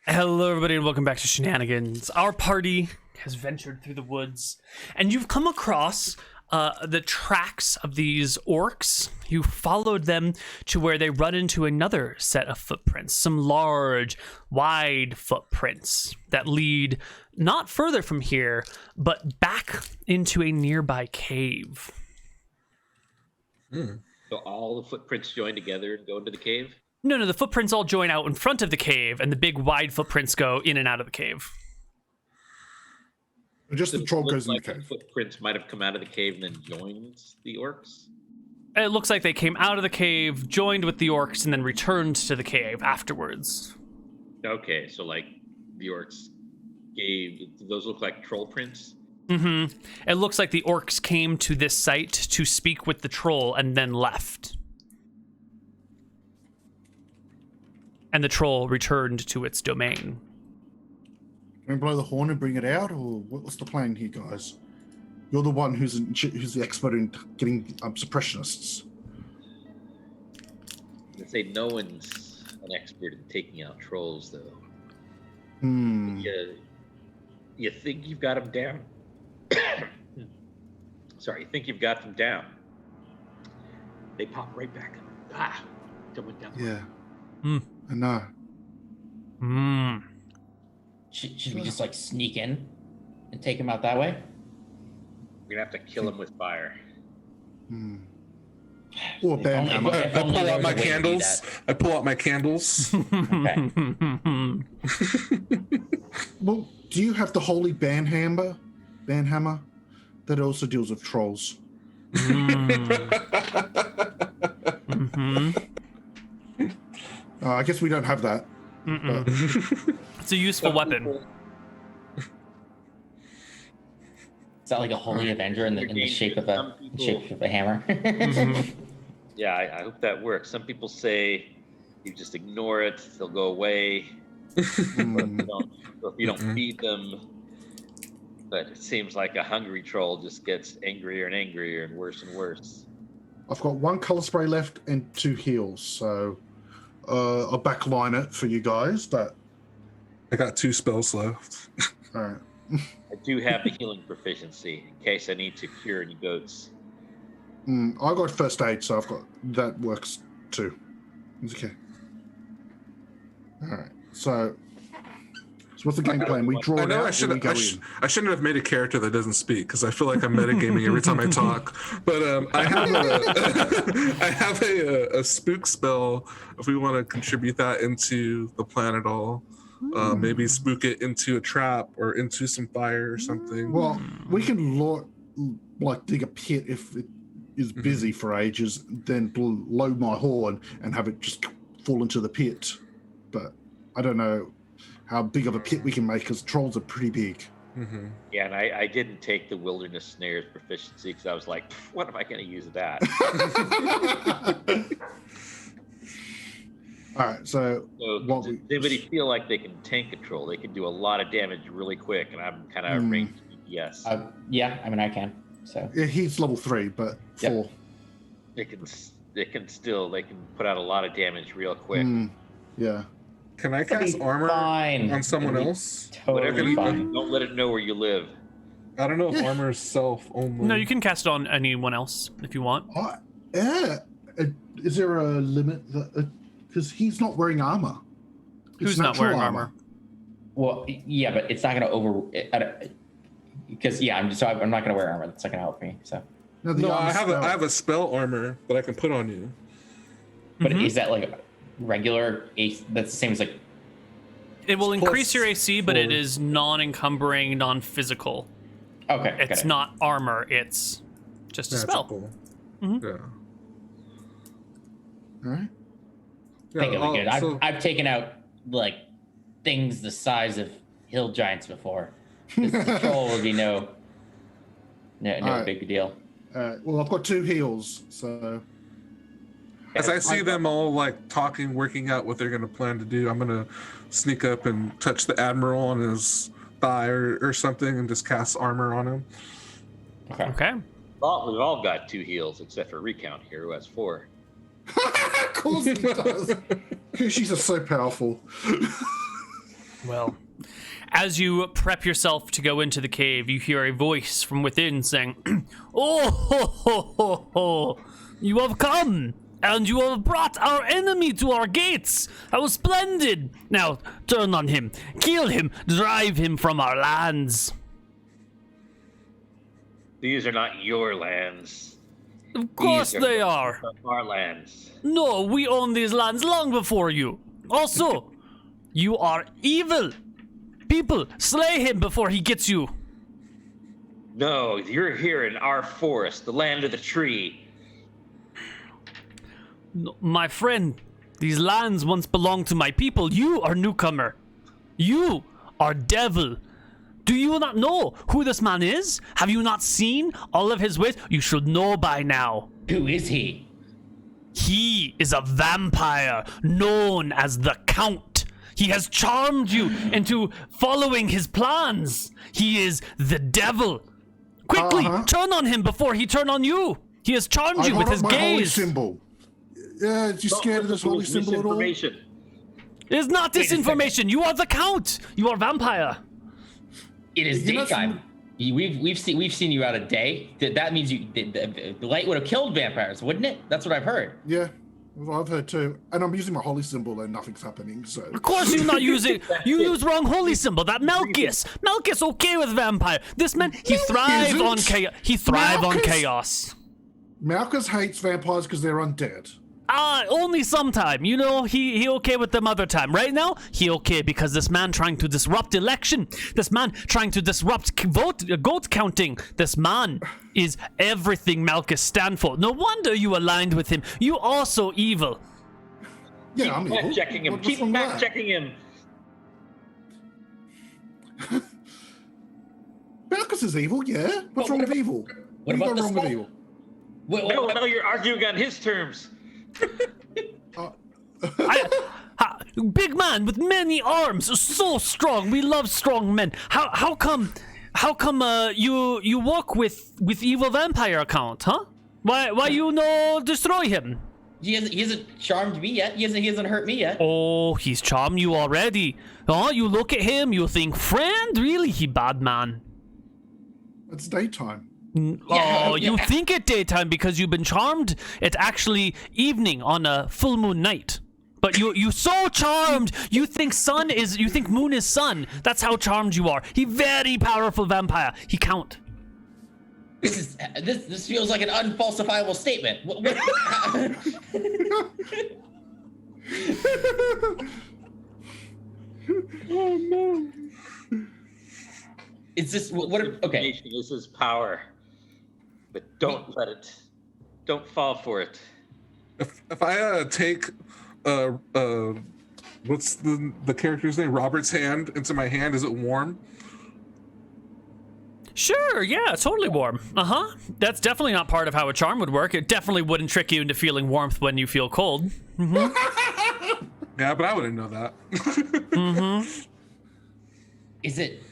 Hello, everybody, and welcome back to Shenanigans. Our party has ventured through the woods, and you've come across the tracks of these orcs. You followed them to where they run into another set of footprints, some large, wide footprints that lead not further from here, but back into a nearby cave. So all the footprints join together and go into the cave? No, the footprints all join out in front of the cave, and the big wide footprints go in and out of the cave. Just the troll goes in the like cave. Footprints might have come out of the cave and then joined the orcs? It looks like they came out of the cave, joined with the orcs, and then returned to the cave afterwards. Okay, so like the orcs do those look like troll prints? Mm-hmm. It looks like the orcs came to this site to speak with the troll and then left. And the troll returned to its domain. Can we blow the horn and bring it out, or what's the plan here, guys? You're the one who's the expert in getting suppressionists. I'd say no one's an expert in taking out trolls, though. You think you've got them down? Sorry, you think you've got them down? They pop right back up. Someone down. Yeah. I know. Should we just like sneak in and take him out that way? We're gonna have to kill him with fire. Or ban him. I pull out my candles. Okay. Well, do you have the holy banhammer that also deals with trolls? I guess we don't have that. It's a useful weapon. Is that like a holy avenger in the shape of a hammer? Yeah, I hope that works. Some people say you just ignore it; they'll go away. If you don't feed them, but it seems like a hungry troll just gets angrier and angrier and worse and worse. I've got one color spray left and 2 heals, so I'll backline it for you guys. But I got 2 spells left. all right. I do have the healing proficiency in case I need to cure any goats. I got first aid, so I've got that works too. It's okay. All right. So what's the game plan? We draw I it know out. I shouldn't have made a character that doesn't speak because I feel like I'm metagaming every time I talk. But I have a spook spell. If we want to contribute that into the plan at all, maybe spook it into a trap or into some fire or something. Well, we can dig a pit if it is busy for ages, then blow my horn and have it just fall into the pit. But I don't know how big of a pit we can make because trolls are pretty big. Yeah, and I didn't take the wilderness snares proficiency because I was like, what am I going to use that? All right, so does anybody feel like they can tank a troll? They can do a lot of damage really quick, and I'm kind of ranged DPS. Yeah, I mean I can. So yeah, he's level 3, but 4. They can put out a lot of damage real quick. Yeah. Can I cast armor on someone else? Whatever you do, fine. don't let it know where you live. I don't know if armor is self only. No, you can cast it on anyone else if you want. Yeah. Is there a limit? Because he's not wearing armor. Who's not wearing armor? Well, yeah, but it's not going to because I'm not going to wear armor. That's not going to help me. So No, I have a spell armor that I can put on you. But is that like regular AC? That's the same as like. It will increase your AC, but 4. it is non-encumbering, non-physical. Okay. It's not armor. It's just a spell. Cool. Mm-hmm. Yeah. All right. I think it'll be good. I've taken out like things the size of hill giants before. The troll would be no big deal. Well, I've got 2 heals, so. As I see them all like talking, working out what they're going to plan to do, I'm going to sneak up and touch the admiral on his thigh or something and just cast armor on him. Okay. Well, we've all got 2 heals except for Recount here, who has 4. Of course he does. She's so powerful. Well, as you prep yourself to go into the cave, you hear a voice from within saying, "Oh, ho, ho, ho, ho. You have come, and you have brought our enemy to our gates. How splendid! Now, turn on him, kill him, drive him from our lands." These are not your lands. Of course they are. Our lands. No, we own these lands long before you. Also, you are evil. People, slay him before he gets you. No, you're here in our forest, the land of the tree. No, my friend, these lands once belonged to my people. You are newcomer. You are devil. Do you not know who this man is? Have you not seen all of his ways? You should know by now. Who is he? He is a vampire known as the Count. He has charmed you into following his plans. He is the devil. Quickly, turn on him before he turn on you. He has charmed you with his gaze. Holy symbol. Yeah, you scared of this holy symbol at all? It is not disinformation. You are the Count. You are vampire. It is daytime. We've seen you out a day. That means the light would have killed vampires, wouldn't it? That's what I've heard. Yeah, I've heard too. And I'm using my holy symbol and nothing's happening, so... Of course you're not using... You use wrong holy symbol. That Malchus. Malchus okay with vampire. This man, he thrive on chaos. He thrive on chaos. Malchus hates vampires because they're undead. Only sometime. You know, he okay with them other time. Right now, he okay because this man trying to disrupt election. This man trying to disrupt goat counting. This man is everything Malchus stand for. No wonder you aligned with him. You also evil. Yeah, I'm evil. Fact-checking him. Keep fact-checking him. Malchus is evil, yeah. What's wrong with evil? What about wrong with evil? No, you're arguing on his terms. Big man with many arms, so strong. We love strong men. How come you work with evil vampire account, huh? Why you no destroy him? He hasn't charmed me yet. He hasn't hurt me yet. Oh, he's charmed you already. Oh, you look at him, you think, friend, really he bad man. It's daytime. You think it daytime because you've been charmed. It's actually evening on a full moon night. But you so charmed. You think moon is sun. That's how charmed you are. He very powerful vampire. He count. This feels like an unfalsifiable statement. Oh no. Is this what? Okay. This is power. But don't fall for it. If I take what's the character's name? Robert's hand into my hand, is it warm? Sure, yeah, totally warm. That's definitely not part of how a charm would work. It definitely wouldn't trick you into feeling warmth when you feel cold. Mm-hmm. Yeah, but I wouldn't know that. Mm-hmm. Is it?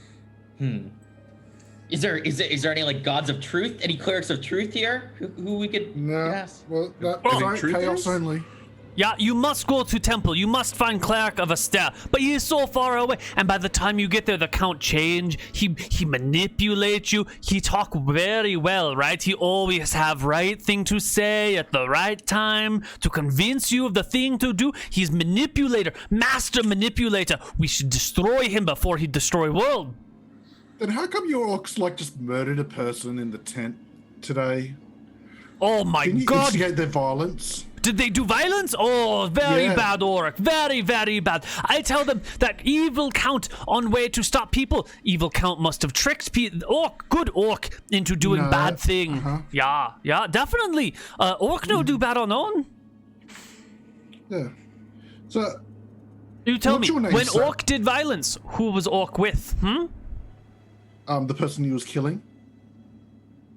Is there any like gods of truth? Any clerics of truth here who we could ask? Well, that's chaos only. Yeah, you must go to temple. You must find cleric of a staff. But he is so far away. And by the time you get there, the count change. He manipulates you. He talk very well, right? He always have right thing to say at the right time to convince you of the thing to do. He's manipulator, master manipulator. We should destroy him before he destroy world. Then how come your orcs just murdered a person in the tent today? Oh my Didn't you god! instigate their violence? Did they do violence? Oh, very bad orc. Very, very bad. I tell them that evil count on way to stop people. Evil count must have tricked good orc into doing bad thing. Yeah, definitely. Orc no do bad on own. Yeah. So you tell me, when sir? orc did violence, who was orc with? The person he was killing.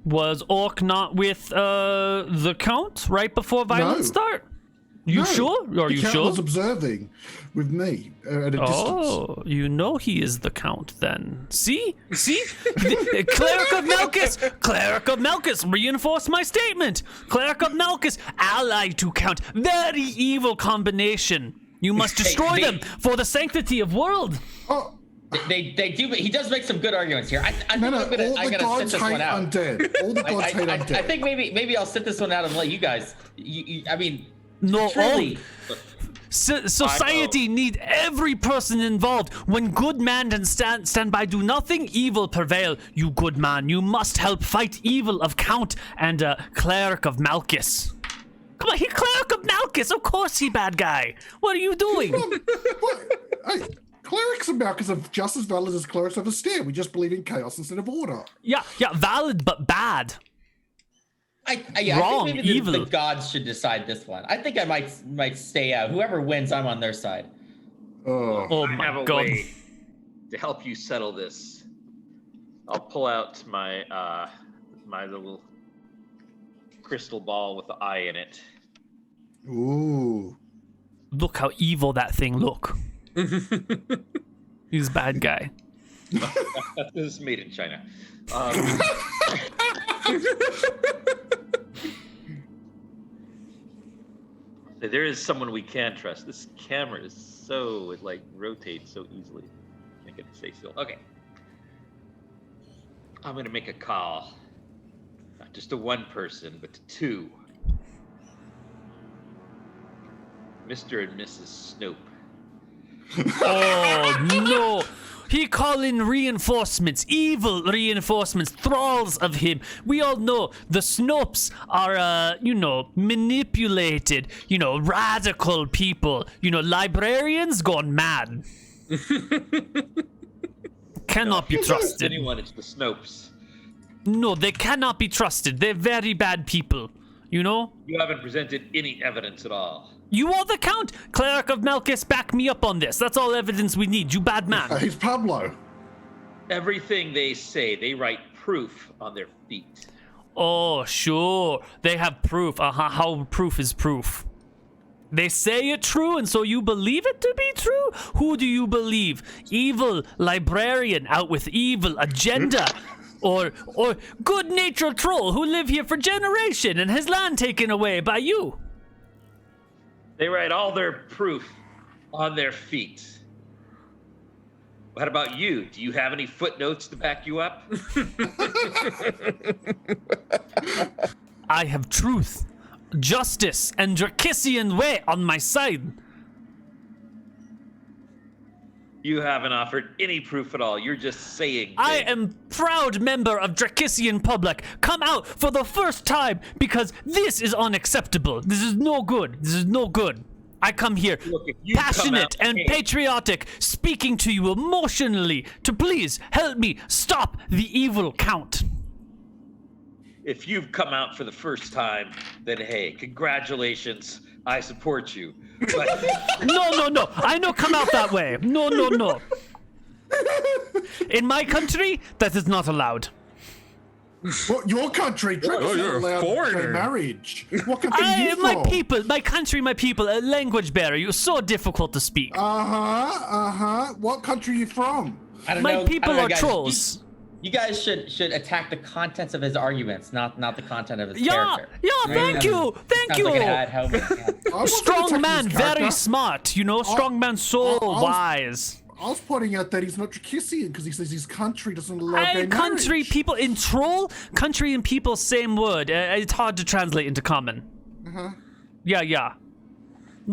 Was orc not with the count right before violence start? You sure? Are you sure? The count was observing with me at a distance. Oh, you know he is the count then. See? Cleric of Malchus, reinforce my statement. Cleric of Malchus, ally to count. Very evil combination. You must destroy them for the sanctity of world. Oh, They do. He does make some good arguments here. I think no, I'm gonna sit this one out. Undead. All the gods hate undead. I think maybe I'll sit this one out and let you guys. I mean, No, truly. Society need every person involved. When good man and stand by, do nothing, evil prevail. You good man, you must help fight evil of Count and Cleric of Malchus. Come on, he Cleric of Malchus. Of course he bad guy. What are you doing? Clerics of Malchus are just as valid as clerics of Astaire. We just believe in chaos instead of order. Yeah, valid but bad. Wrong, I think maybe the gods should decide this one. I think I might stay out. Whoever wins, I'm on their side. Oh I have my a God. way to help you settle this. I'll pull out my my little crystal ball with the eye in it. Ooh. Look how evil that thing look. He's a bad guy. This is made in China. There is someone we can trust. This camera is so, it like rotates so easily. Can't get it to stay still. Okay. I'm gonna make a call. Not just to one person, but to two. Mr. and Mrs. Snoop. Oh no! He call in reinforcements, evil reinforcements, thralls of him. We all know the Snopes are, manipulated, radical people. Librarians gone mad. Cannot be trusted. Anyone, it's the Snopes. No, they cannot be trusted. They're very bad people. You haven't presented any evidence at all. You are the Count. Cleric of Malchus, back me up on this. That's all evidence we need. You bad man. He's Pablo. Everything they say, they write proof on their feet. Oh, sure. They have proof. How proof is proof? They say it true, and so you believe it to be true? Who do you believe? Evil librarian out with evil agenda? Or good-natured troll who live here for generation and his land taken away by you? They write all their proof on their feet. What about you? Do you have any footnotes to back you up? I have truth, justice, and Dracissian way on my side. You haven't offered any proof at all. You're just saying I things. am proud member of Dracissian public. Come out for the first time because this is unacceptable. This is no good. This is no good. I come here Look, if you come passionate out and paying- patriotic, speaking to you emotionally to please help me stop the evil Count. If you've come out for the first time, then hey, congratulations. I support you. But No. I no come out that way. No. In my country, that is not allowed. What, your country? Oh, you're a allowed foreigner. gay marriage. What country are you from? My country, a language barrier. You're so difficult to speak. What country are you from? I don't My know. people I don't know, are guys. trolls. You guys should attack the contents of his arguments, not the content of his Yeah, character. thank you. Sounds like an ad hominem. Yeah. I wasn't Strong attacking man, his very character. smart. Strong man, so wise. I was pointing out that he's not Dracissian because he says his country doesn't allow gay Country marriage. people in troll, country and people, same word. It's hard to translate into common. Yeah.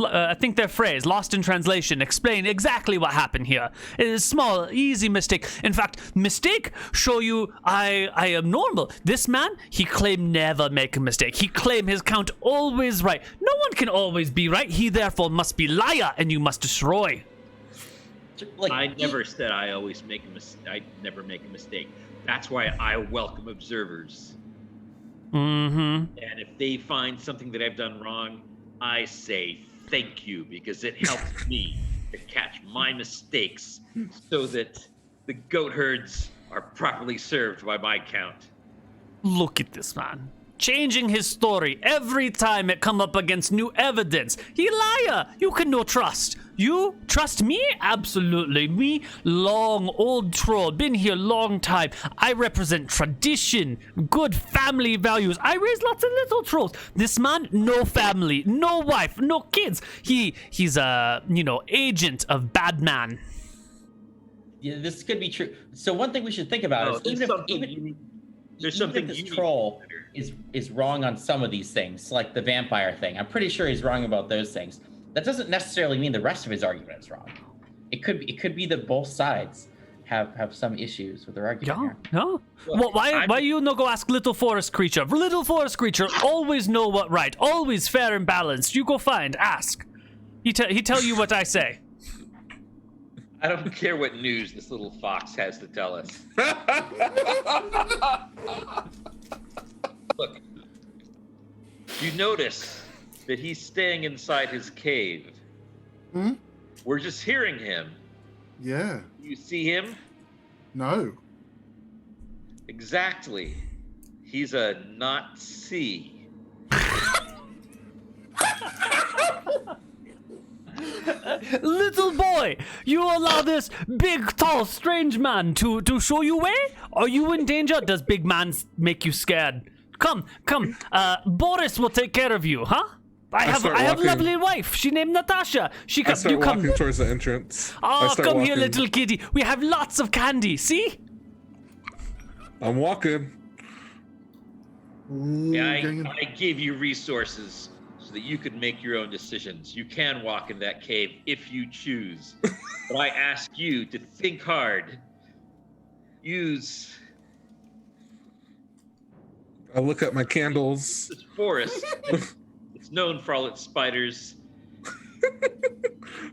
I think their phrase, lost in translation, explain exactly what happened here. It is small, easy mistake. In fact, mistake show you I am normal. This man, he claim never make a mistake. He claim his Count always right. No one can always be right. He therefore must be liar, and you must destroy. Like, I never said I always make a mistake. I never make a mistake. That's why I welcome observers. Mm-hmm. And if they find something that I've done wrong, I say thank you because it helps me to catch my mistakes so that the goat herds are properly served by my Count. Look at this man. Changing his story every time it come up against new evidence. He liar. You can no trust. You trust me? Absolutely. Me, long, old troll, been here long time. I represent tradition, good family values. I raise lots of little trolls. This man, no family, no wife, no kids. He's a, agent of bad man. Yeah, this could be true. So one thing we should think about is even if this troll is wrong on some of these things, like the vampire thing, I'm pretty sure he's wrong about those things. That doesn't necessarily mean the rest of his argument is wrong. It could be that both sides have some issues with their argument. Here. No. Well, why you no go ask little forest creature? Little forest creature always know what right, always fair and balanced. You go find, ask. He tell you what I say. I don't care what news this little fox has to tell us. Look, you notice that he's staying inside his cave. Hmm? We're just hearing him. Yeah. You see him? No. Exactly. He's a not see. Little boy, you allow this big, tall, strange man to show you way? Are you in danger? Does big man make you scared? Come. Boris will take care of you, huh? I have a lovely wife. She named Natasha. I start walking towards the entrance. Oh, come here, little kitty. We have lots of candy. See? I'm walking. Yeah, I gave you resources so that you could make your own decisions. You can walk in that cave if you choose. But I ask you to think hard. I look at my candles. This forest, it's known for all its spiders.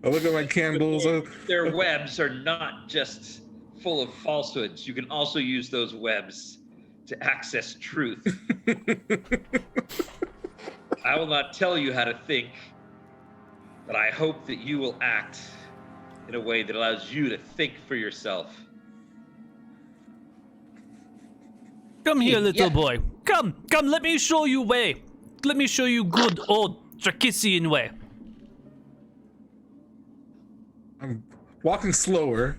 I look at my candles. Their webs are not just full of falsehoods. You can also use those webs to access truth. I will not tell you how to think, but I hope that you will act in a way that allows you to think for yourself. Come here, little boy. Come, let me show you way. Let me show you good old Trakissian way. I'm walking slower.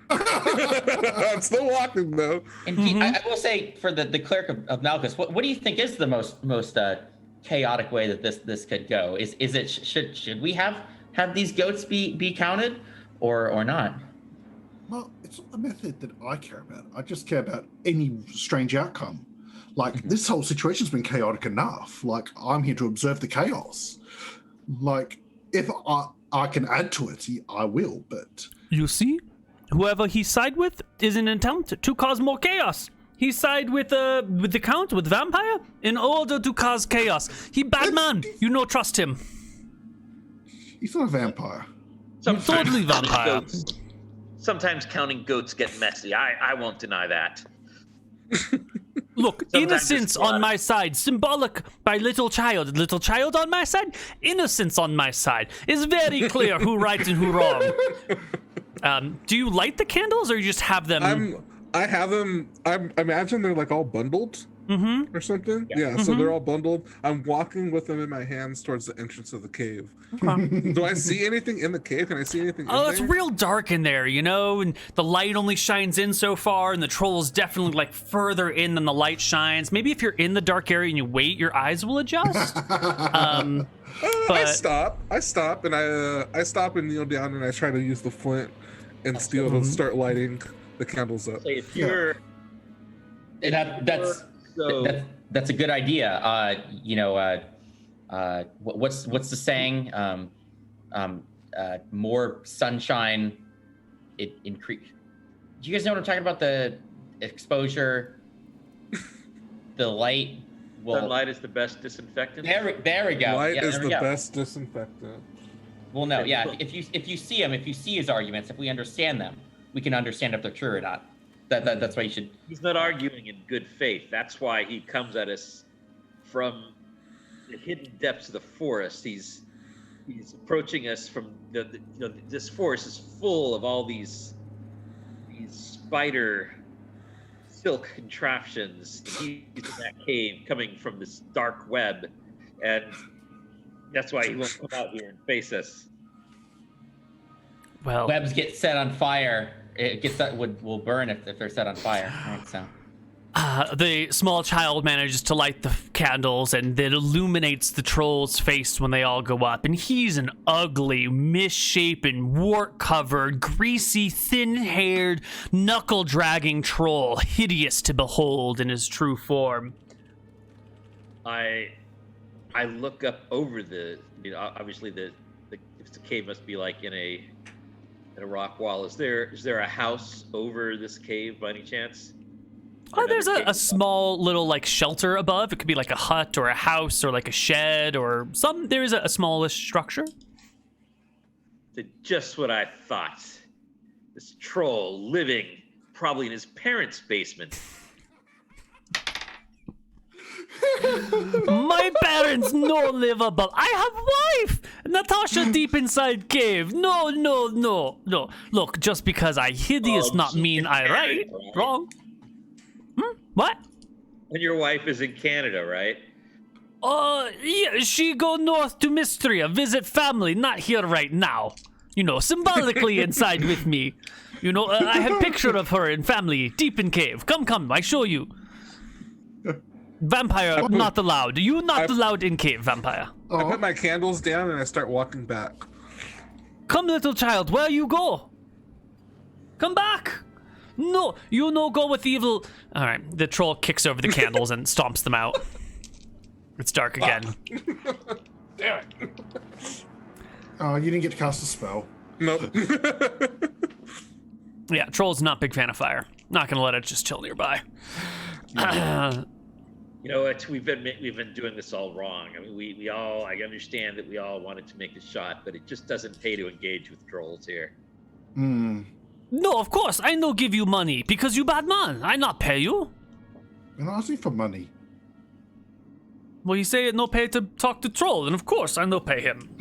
I'm still walking though. And I will say, for the cleric of Malchus, what do you think is the most chaotic way that this could go? Is it should we have these goats be counted or not? Well, it's not the method that I care about. I just care about any strange outcome. Like, this whole situation's been chaotic enough. Like, I'm here to observe the chaos. Like, if I can add to it, I will, but... You see? Whoever he side with is an attempt to cause more chaos. He side with the Count, with Vampire, in order to cause chaos. He bad man. You no trust him. He's not a vampire. Totally vampire. Sometimes counting goats get messy. I won't deny that. Look, Sometimes innocence on my side, symbolic by little child. Little child on my side, innocence on my side. It's very clear who right and who wrong. Do you light the candles, or you just have them? I have them. I imagine they're like all bundled or something. Yeah, so they're all bundled. I'm walking with them in my hands towards the entrance of the cave. Do I see anything in the cave? Can I see anything? It's real dark in there, and the light only shines in so far, and the troll is definitely like further in than the light shines. Maybe if you're in the dark area and you wait, your eyes will adjust. I stop, and I stop and kneel down, and I try to use the flint and steel to start lighting the candles up. If you're, that's a good idea. What's the saying? More sunshine, it increase. Do you guys know what I'm talking about? The exposure, the light. Sunlight is the best disinfectant. There we go. Light is the best disinfectant. Well, no, yeah. If you see him, if you see his arguments, if we understand them, we can understand if they're true or not. That's why you should. He's not arguing in good faith. That's why he comes at us from the hidden depths of the forest. He's approaching us from this forest is full of all these spider silk contraptions. He's in that cave coming from this dark web, and that's why he won't come out here and face us. Well, webs get set on fire. It gets will burn if they're set on fire. Right, so. The small child manages to light the candles, and it illuminates the troll's face when they all go up. And he's an ugly, misshapen, wart-covered, greasy, thin-haired, knuckle-dragging troll, hideous to behold in his true form. I look up over the. Obviously the cave must be like in a rock wall. Is there a house over this cave by any chance? Oh, there's a small little like shelter above. It could be like a hut or a house or like a shed or some. There is a smallish structure. Just what I thought. This troll living probably in his parents' basement. My parents no live above. I have wife, Natasha, deep inside cave. No. Look, just because I hideous not mean I right. Wrong. What? And your wife is in Canada, right? Yeah, she go north to Mystria, visit family, not here right now. Symbolically inside with me. I have picture of her and family deep in cave. Come, I show you. Vampire not allowed. You not allowed in cave, vampire. I put my candles down and I start walking back. Come, little child, where you go? Come back. No, you no go with evil. All right, the troll kicks over the candles and stomps them out. It's dark again. Damn it. Oh, you didn't get to cast a spell. Nope. Yeah, troll's not a big fan of fire. Not gonna let it just chill nearby. You know what? We've been doing this all wrong. I mean, we all. I understand that we all wanted to make the shot, but it just doesn't pay to engage with trolls here. No, of course I no give you money because you bad man. I not pay you. I'm not asking for money. Well, you say it no pay to talk to troll, and of course I no pay him.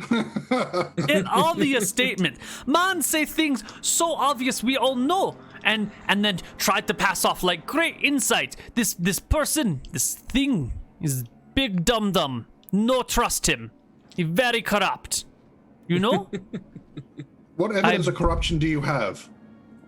An obvious statement. Man say things so obvious we all know, and then try to pass off like great insight. This person, this thing, is big dum. No trust him. He very corrupt. You know? What evidence of corruption do you have?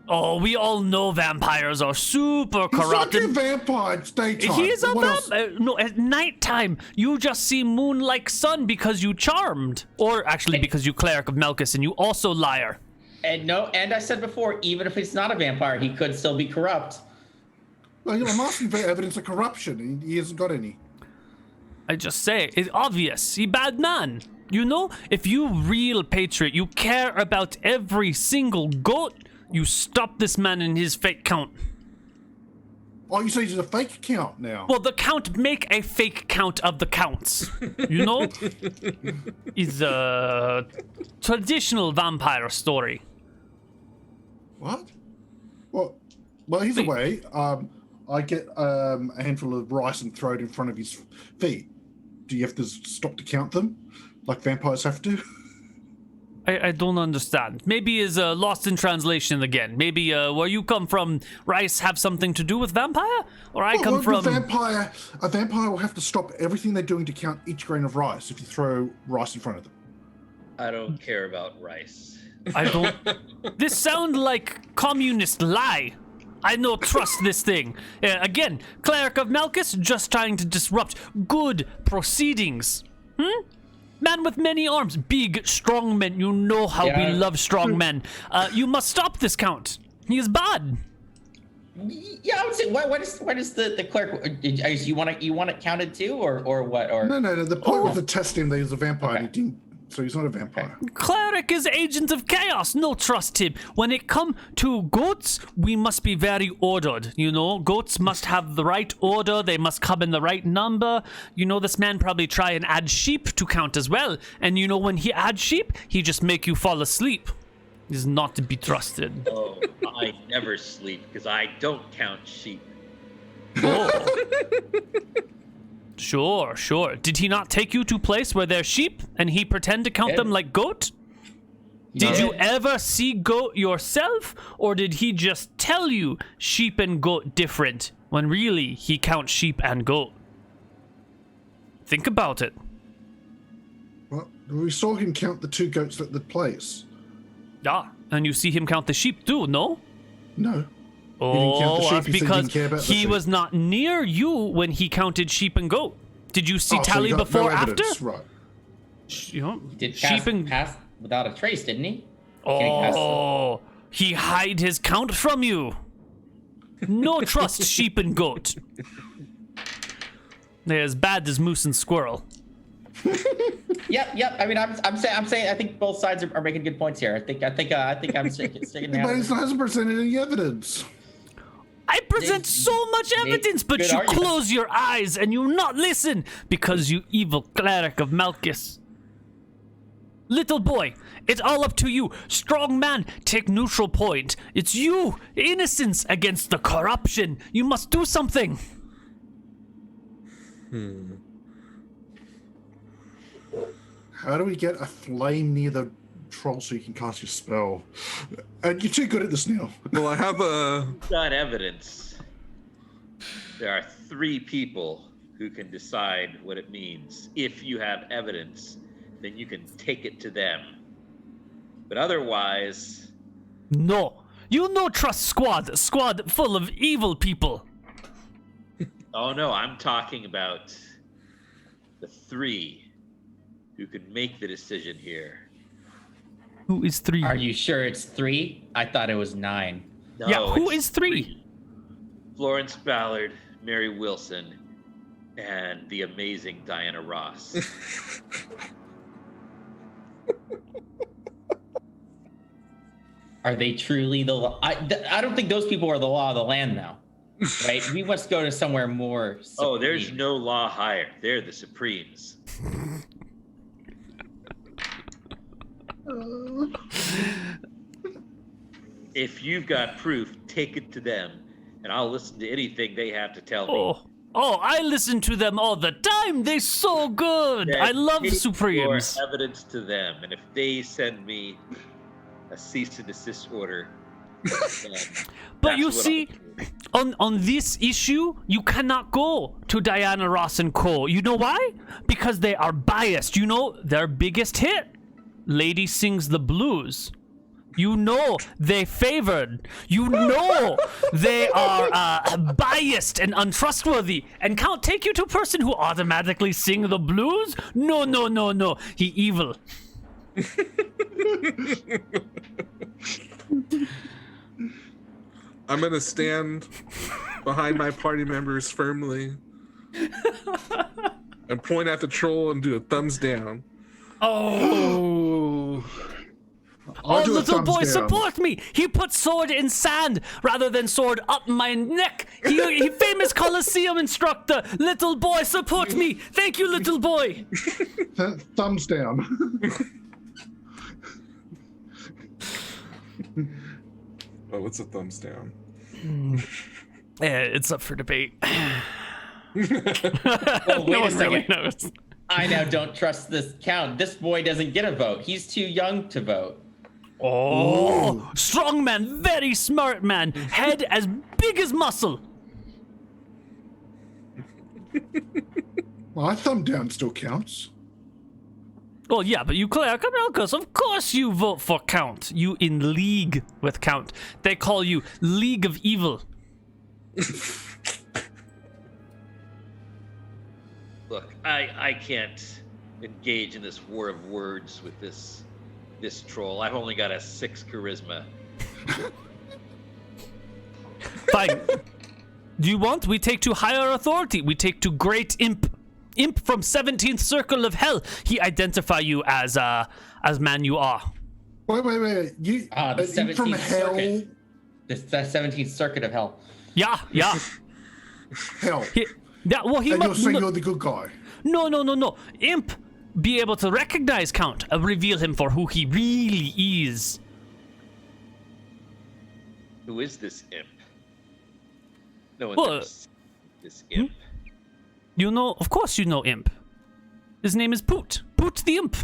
Oh, we all know vampires are super corrupt. He's not a vampire. It's daytime. He's a vampire. No, at nighttime, you just see moon like sun because you charmed. Or actually because you cleric of Malchus and you also liar. And I said before, even if he's not a vampire, he could still be corrupt. Well, I'm asking for evidence of corruption. He hasn't got any. I just say, it's obvious. He bad man. You know, if you real patriot, you care about every single goat, you stop this man in his fake count. Oh, you say he's a fake count now? Well, the count make a fake count of the counts. You know? It's a traditional vampire story. What? Well, he's away. I get a handful of rice and throw it in front of his feet. Do you have to stop to count them, like vampires have to? I don't understand. Maybe is lost in translation again. Maybe where you come from, rice have something to do with vampire? Or I come from... A vampire will have to stop everything they're doing to count each grain of rice if you throw rice in front of them. I don't care about rice. I don't... This sound like communist lie. I no trust this thing. Again, cleric of Malchus just trying to disrupt good proceedings. Man with many arms, big, strong men. You know how we love strong men. You must stop this count. He is bad. Yeah, I would say. What is the cleric? You want it counted too, or what? Or no. The point was to test him that he's a vampire. Okay. So he's not a vampire. Okay. Cleric is agent of chaos. No trust him. When it come to goats, we must be very ordered. You know, goats must have the right order. They must come in the right number. You know, this man probably try and add sheep to count as well. And you know, when he adds sheep, he just make you fall asleep. He's not to be trusted. Oh, I never sleep because I don't count sheep. Oh. Sure. Did he not take you to place where there's sheep and he pretend to count them like goat? Did you ever see goat yourself, or did he just tell you sheep and goat different when really he counts sheep and goat? Think about it. Well, we saw him count the two goats at the place. Ah, and you see him count the sheep too, no? No. Oh, that's He said he because didn't care about the he sheep. was not near you when he counted sheep and goat. Did you see Oh, so tally you got before no after? evidence, right? You know, He did sheep and pass without a trace, didn't he? oh, he hide his count from you. No trust sheep and goat. They're as bad as moose and squirrel. Yep. I mean, I'm saying I think both sides are making good points here. I think I'm sticking But he hasn't presented any evidence. I present so much evidence, but good you argument. close your eyes and you not listen because you evil cleric of Malchus. Little boy, it's all up to you. Strong man, take neutral point. It's you, innocence against the corruption. You must do something. How do we get a flame near the troll so you can cast your spell? And you're too good at this, Neal. Well, I have a. Got evidence. There are 3 people who can decide what it means. If you have evidence, then you can take it to them. But otherwise, No, you no trust squad full of evil people. oh no, I'm talking about the 3 who can make the decision here. Who is 3? Are you sure it's 3? I thought it was 9. No, Yeah, who it's is 3? Florence Ballard, Mary Wilson, and the amazing Diana Ross. Are they truly the law? I don't think those people are the law of the land now, right? We must go to somewhere more. Oh, there's supreme. no law higher. They're the Supremes. If you've got proof, take it to them, and I'll listen to anything they have to tell me. Oh, I listen to them all the time. They're so good. I love Take Supremes. your evidence to them, and if they send me a cease and desist order, then But that's you what see, I'll do. on this issue, you cannot go to Diana Ross and Co. You know why? Because they are biased. You know their biggest hit? Lady Sings the Blues. You know they favored. You know they are biased and untrustworthy. And can't take you to a person who automatically sing the blues? No. He evil. I'm gonna stand behind my party members firmly and point at the troll and do a thumbs down. Oh. I'll Oh, do a little thumbs boy, down. support me! He put sword in sand rather than sword up my neck. He famous Colosseum instructor. Little boy, support me. Thank you, little boy. Thumbs down. Oh, what's a thumbs down? It's up for debate. Oh, wait No a one second. really knows. I now don't trust this count. This boy doesn't get a vote. He's too young to vote. Oh, strong man, very smart man. Head as big as muscle. My thumb down still counts. Oh yeah, but you cleric of Malchus, of course you vote for Count. You in league with Count. They call you League of Evil. Look, I can't engage in this war of words with this troll. I've only got a 6 charisma. Fine. Do you want? We take to higher authority. We take to Great Imp. Imp from 17th Circle of Hell. He identify you as man you are. Wait. You The 17th from hell? Circuit. The 17th Circuit of Hell. Yeah. Hell. Well, he And you're must. saying you're the good guy. No. Imp be able to recognize Count and reveal him for who he really is. Who is this imp? No one's Well, ever seen this imp. You know, of course you know Imp. His name is Poot. Poot the Imp.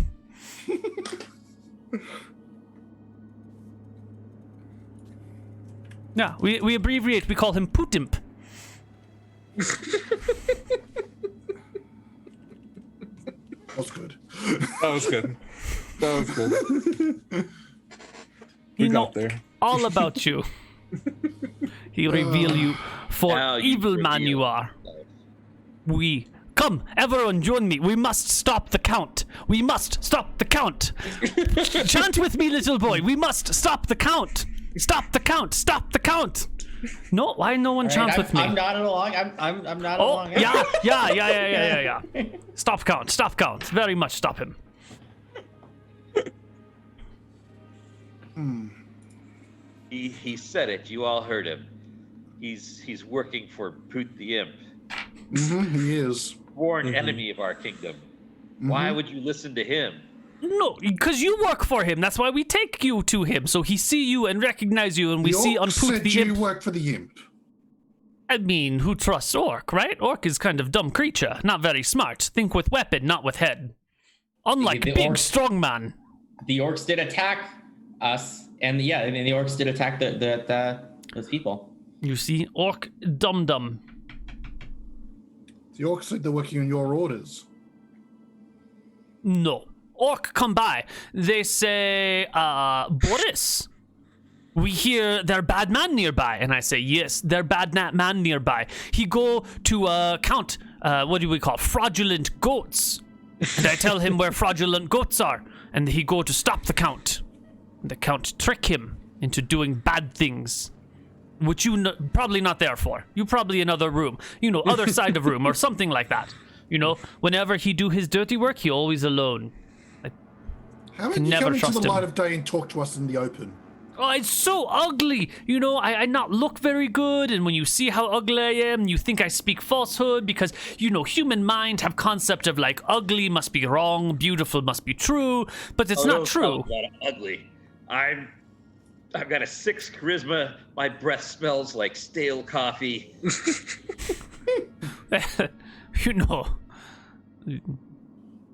Yeah, we abbreviate. We call him Poot Imp. That was good. That was good. He know got there. all about you. He reveal you for Now you evil man you reveal are. Come, everyone join me. We must stop the count. We must stop the count. Chant with me, little boy. We must stop the count. Stop the count. Stop the count. No, why no one chants with me? I'm nodding along. I'm nodding Oh, along. yeah. Stop count. Very much stop him. He said it. You all heard him. He's working for Poot the Imp, He is. sworn enemy of our kingdom. Why would you listen to him? No, because you work for him. That's why we take you to him, so he see you and recognize you, and we The see orc on Poot said the you Imp. work for the imp. I mean, who trusts Orc, right? Orc is kind of dumb creature, not very smart. Think with weapon, not with head. Unlike The big orcs- strong man. The orcs did attack us, and the orcs did attack those people. You see, Orc dum. The orc said they're working on your orders. No. Orc come by. They say, Boris, we hear their bad man nearby. And I say, yes, their bad man nearby. He go to count, what do we call, fraudulent goats. And I tell him where fraudulent goats are. And he go to stop the count. And the count trick him into doing bad things. Which you probably not there for. You probably another room. Other side of room or something like that. Whenever he do his dirty work, he always alone. How about you never come into trust the him. light of day and talk to us in the open? Oh, it's so ugly. I not look very good. And when you see how ugly I am, you think I speak falsehood because, human mind have concept of like ugly must be wrong, beautiful must be true, but it's not true. Ugly. I've got a 6 charisma. My breath smells like stale coffee.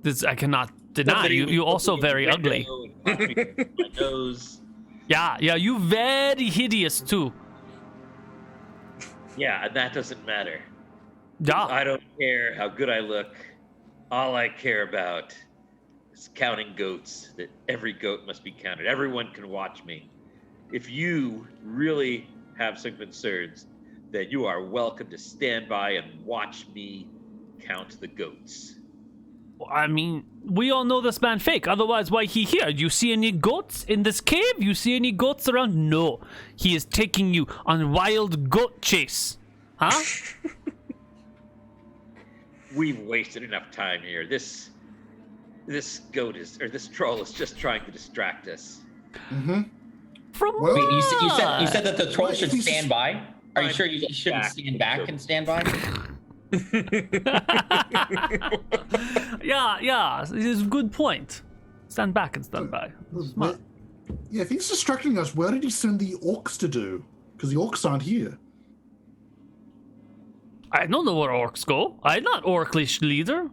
This I cannot deny. You also very ugly. My nose. Yeah, you very hideous too. Yeah, and that doesn't matter. Yeah. I don't care how good I look. All I care about is counting goats. That every goat must be counted. Everyone can watch me. If you really have some concerns, then you are welcome to stand by and watch me count the goats. I mean, we all know this man fake. Otherwise, why he here? You see any goats in this cave? You see any goats around? No. He is taking you on wild goat chase. Huh? We've wasted enough time here. This troll is just trying to distract us. From Well, Wait, you what? said that the troll Well, should he's- stand by? Are you sure you shouldn't stand back and stand by? Yeah, it's a good point. Stand back and stand by. Smart. Yeah, if he's distracting us, where did he send the orcs to do? Because the orcs aren't here. I don't know where orcs go. I'm not orcish leader.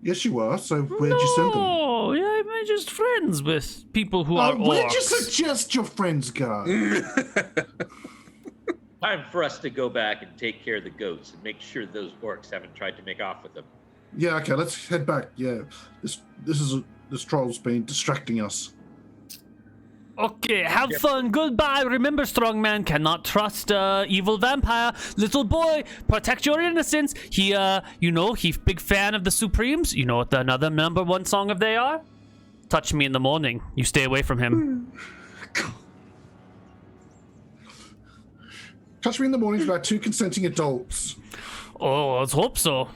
Yes, you are. So where'd you send them? Oh, yeah, I'm just friends with people who are Where'd you orcs. suggest your friends go? Time for us to go back and take care of the goats and make sure those orcs haven't tried to make off with them. Yeah, okay, let's head back. Yeah, this troll's been distracting us. Okay, have fun. Goodbye. Remember, strongman cannot trust evil vampire. Little boy, protect your innocence. He he's big fan of the Supremes. You know what the another number one song of they are? Touch Me in the Morning. You stay away from him. Touch Me in the Morning is about 2 consenting adults. Oh, let's hope so.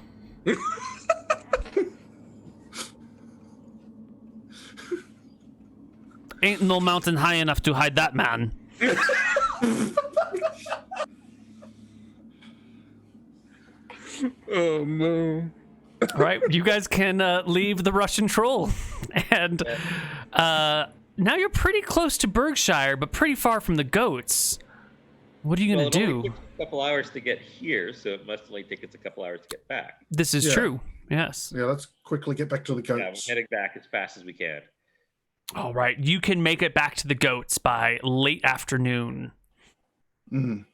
Ain't no mountain high enough to hide that man. Oh no. All right, you guys can leave the Russian troll. And now you're pretty close to Berkshire, but pretty far from the goats. What are you going to It do? only takes a couple hours to get here, so it must only take us a couple hours to get back. This is Yeah. true. Yes. Yeah, let's quickly get back to the Yeah, we're goats. heading back as fast as we can. All right, you can make it back to the goats by late afternoon. Mhm.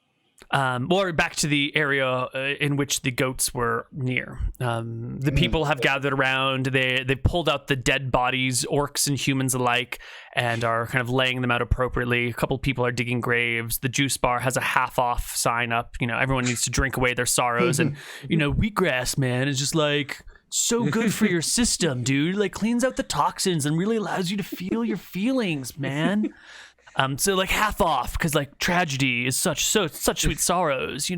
or back to the area in which the goats were near. The people have gathered around. They pulled out the dead bodies, orcs and humans alike, and are kind of laying them out appropriately. A couple people are digging graves. The juice bar has a half-off sign up. Everyone needs to drink away their sorrows. And, wheatgrass, man, is just like so good for your system, dude. Like cleans out the toxins and really allows you to feel your feelings, man. So like half off because like tragedy is such sweet sorrows, Were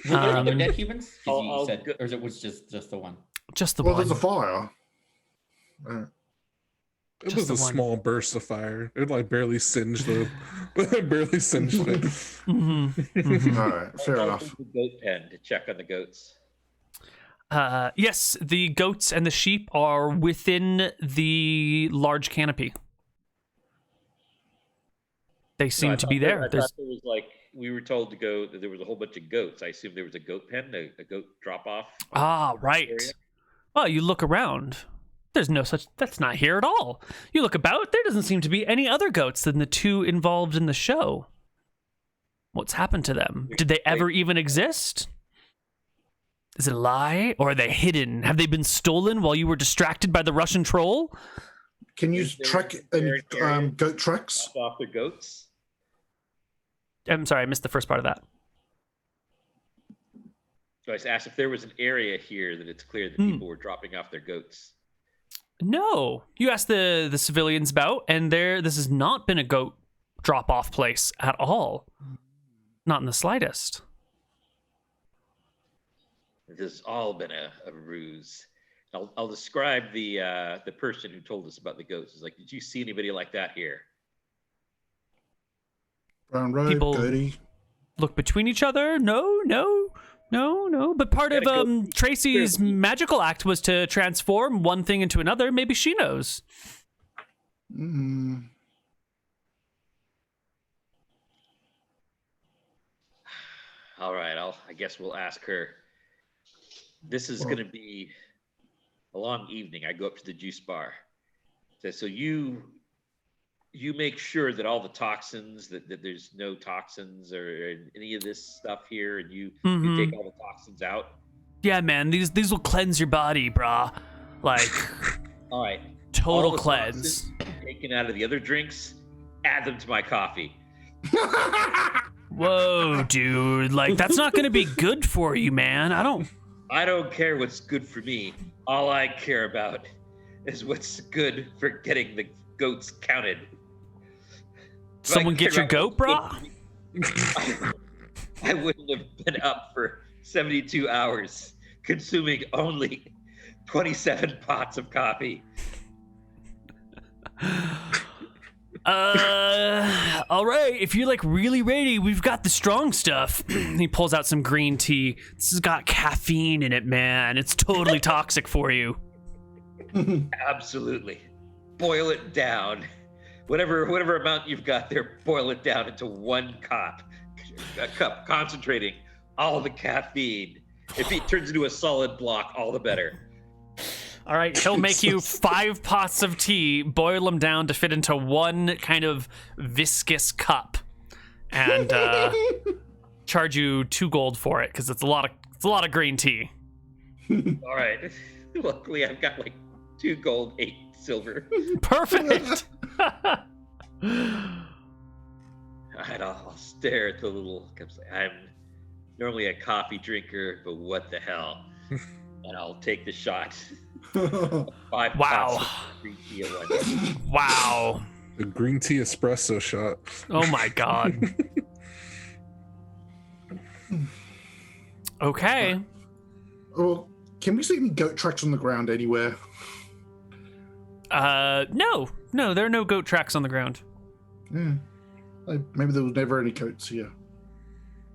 there other dead humans? You said, or it was just the one? Just the one. Well, there's a fire. It was a small burst of fire. It like barely singed the thing. All right, fair enough. The goat pen to check on the goats. Yes, the goats and the sheep are within the large canopy. They seem to be there. I thought there was we were told to go. That there was a whole bunch of goats. I assume there was a goat pen, a goat drop off. Ah, right. Area. Well, you look around. There's no such. That's not here at all. You look about. There doesn't seem to be any other goats than the two involved in the show. What's happened to them? Did they ever even exist? Is it a lie, or are they hidden? Have they been stolen while you were distracted by the Russian troll? Can you track goat tracks? Off the goats. I'm sorry, I missed the first part of that. So I asked if there was an area here that it's clear that people were dropping off their goats. No, you asked the civilians about, and this has not been a goat drop-off place at all. Not in the slightest. This has all been a ruse. I'll describe the person who told us about the goats. It's like, did you see anybody like that here? Brown road, people dirty. Look between each other? No. But part of Tracy's magical act was to transform one thing into another. Maybe she knows. All right, I guess we'll ask her. This is going to be a long evening. I go up to the juice bar. So you make sure that all the toxins, that there's no toxins or any of this stuff here, and you take all the toxins out. Yeah, man, these will cleanse your body, brah. Like, all right, total all the cleanse. Taken out of the other drinks, add them to my coffee. Whoa, dude! Like, that's not gonna be good for you, man. I don't care what's good for me. All I care about is what's good for getting the goats counted. Someone get your goat, brah? I wouldn't have been up for 72 hours consuming only 27 pots of coffee. All right. If you're like really ready, we've got the strong stuff. He pulls out some green tea. This has got caffeine in it, man. It's totally toxic for you. Absolutely. Boil it down. Whatever amount you've got there, boil it down into one cup, concentrating all the caffeine. If it turns into a solid block, all the better. All right, he'll make you 5 pots of tea, boil them down to fit into one kind of viscous cup, and charge you 2 gold for it because it's a lot of green tea. All right. Luckily, I've got like 2 gold, 8 silver. Perfect. All right, I'll stare at the little. I'm normally a coffee drinker, but what the hell? And I'll take the shot. 5 wow. pots of green tea at once. Wow. The green tea espresso shot. Oh my god. Okay. Well, can we see any goat tracks on the ground anywhere? No, there are no goat tracks on the ground. Yeah. Maybe there was never any goats here.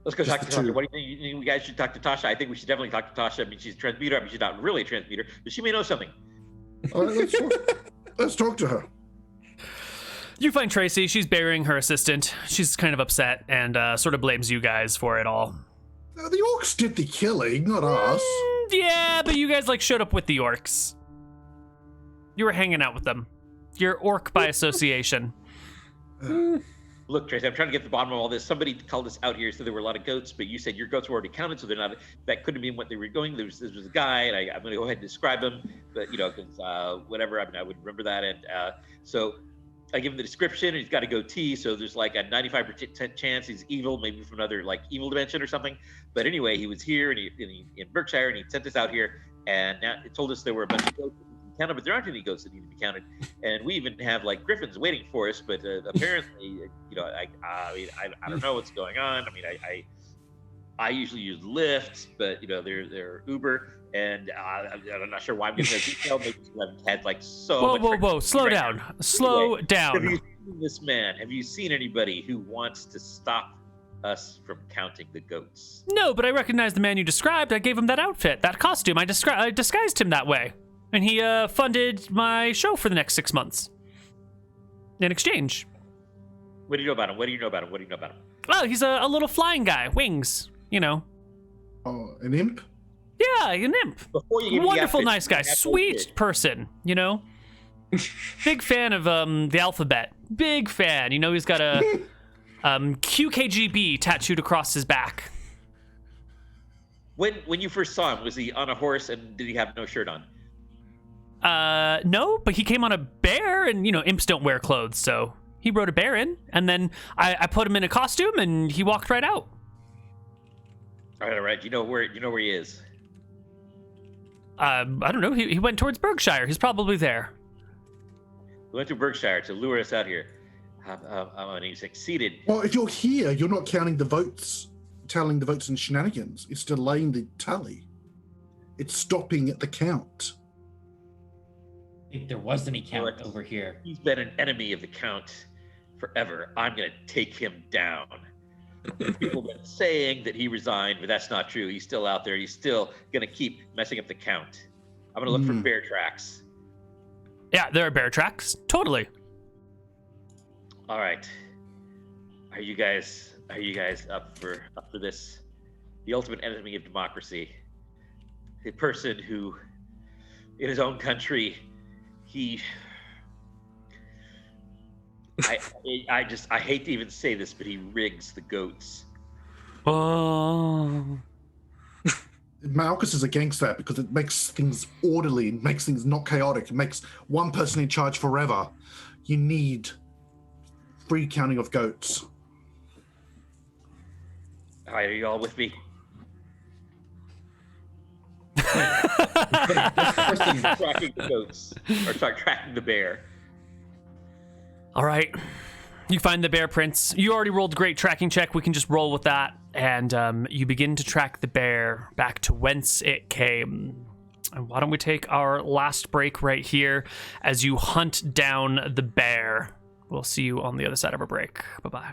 Let's go talk to the Tasha. two. What do you think? You guys should talk to Tasha. I think we should definitely talk to Tasha. I mean, she's a transmuter. I mean, she's not really a transmuter, but she may know something. All right, let's talk to her. You find Tracy. She's burying her assistant. She's kind of upset and sort of blames you guys for it all. The orcs did the killing, not us. Yeah, but you guys like showed up with the orcs. You were hanging out with them. You're orc by association. Well, look, Tracy, I'm trying to get to the bottom of all this. Somebody called us out here, so there were a lot of goats, but you said your goats were already counted, so they're not. That couldn't mean what they were going. There was a guy, and I'm going to go ahead and describe him, but because whatever. I mean, I would remember that, and so I give him the description. And he's got a goatee, so there's like a 95% chance he's evil, maybe from another like evil dimension or something. But anyway, he was here, and he in Berkshire, and he sent us out here, and now it told us there were a bunch of goats. Counted, but there aren't any ghosts that need to be counted, and we even have like griffins waiting for us. But apparently, I don't know what's going on. I mean, I usually use Lyft, but they're Uber, and I'm not sure why I'm getting that detail. Maybe I've had like so. Whoa! Slow down. Slow down. Have you seen this man? Have you seen anybody who wants to stop us from counting the goats? No, but I recognize the man you described. I gave him that outfit, that costume. I disguised him that way. And he funded my show for the next 6 months in exchange. What do you know about him? Oh, he's a little flying guy. Wings, Oh, an imp? Yeah, an imp. Wonderful, nice guy. Sweet person, Big fan of the alphabet. Big fan. He's got a QKGB tattooed across his back. When you first saw him, was he on a horse and did he have no shirt on? No, but he came on a bear, and imps don't wear clothes, so he rode a bear in, and then I put him in a costume, and he walked right out. All right. You know where he is? I don't know. He went towards Berkshire. He's probably there. We went to Berkshire to lure us out here. And he succeeded. Well, if you're here, you're not counting the votes, tallying the votes in Shenanigans. It's delaying the tally. It's stopping at the count. If there was any count over here. He's been an enemy of the count forever. I'm going to take him down. People have been saying that he resigned, but that's not true. He's still out there. He's still going to keep messing up the count. I'm going to look for bear tracks. Yeah, there are bear tracks. Totally. All right. Are you guys up for this? The ultimate enemy of democracy. The person who, in his own country, I hate to even say this, but he rigs the goats. Oh. Malchus is against that because it makes things orderly, it makes things not chaotic, it makes one person in charge forever. You need free counting of goats. All right, are you all with me? Tracking the goats, or tracking the bear. All right. You find the bear prints. You already rolled a great tracking check. We can just roll with that. And you begin to track the bear back to whence it came. And why don't we take our last break right here as you hunt down the bear. We'll see you on the other side of our break. Bye-bye.